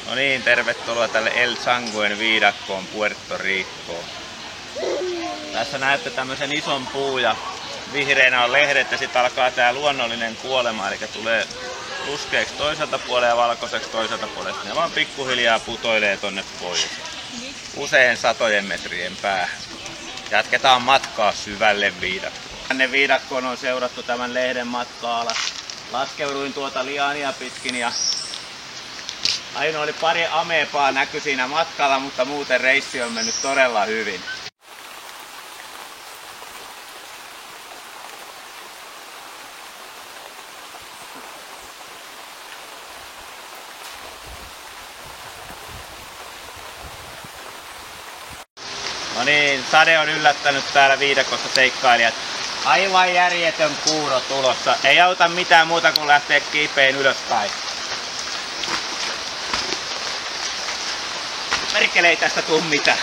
No niin, tervetuloa tälle El Sanguen viidakkoon Puerto Ricoon. Tässä näette tämmöisen ison puu ja vihreänä on lehdet ja sitten alkaa tää luonnollinen kuolema, eli tulee ruskeaksi toiselta puolelta ja valkoiseksi toiselta puolelta. Ne vaan pikkuhiljaa putoilee tonne pois. Usein satojen metrien päähän. Jatketaan matkaa syvälle viidakkoon. Tänne viidakkoon on seurattu tämän lehden matkaa alas. Laskeuduin tuota liania pitkin ja ainoa oli pari amebaa näkyi siinä matkalla, mutta muuten reissi on mennyt todella hyvin. No niin, sade on yllättänyt täällä viidakossa seikkailijat. Aivan järjetön kuuro tulossa. Ei auta mitään muuta kuin lähteä kiipeen ylöspäin. Perkele ei tästä tuu mitään.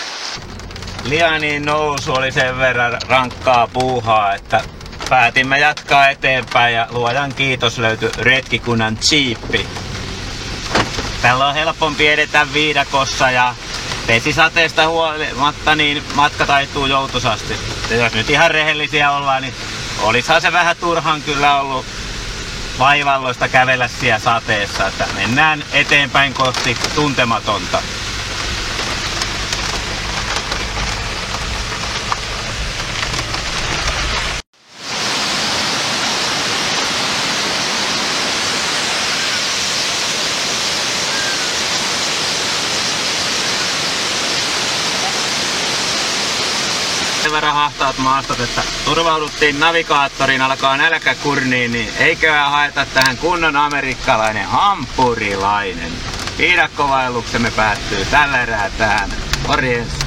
Lianiin nousu oli sen verran rankkaa puuhaa, että päätimme jatkaa eteenpäin ja luojan kiitos löytyi retkikunnan jeeppi. Tällä on helpompi edetä viidakossa ja vesisateesta huolimatta niin matka taittuu joutuisasti. Ja jos nyt ihan rehellisiä ollaan, niin olisihan se vähän turhan kyllä ollut vaivalloista kävellä siellä sateessa. Että mennään eteenpäin kohti tuntematonta. Sen verran hahtaat maastot, että turvauduttiin navigaattoriin, alkaa nälkä kurniin, niin eiköhän haeta tähän kunnon amerikkalainen hampurilainen. Viidakkovaelluksemme päättyy tällä erää tähän. Morjens!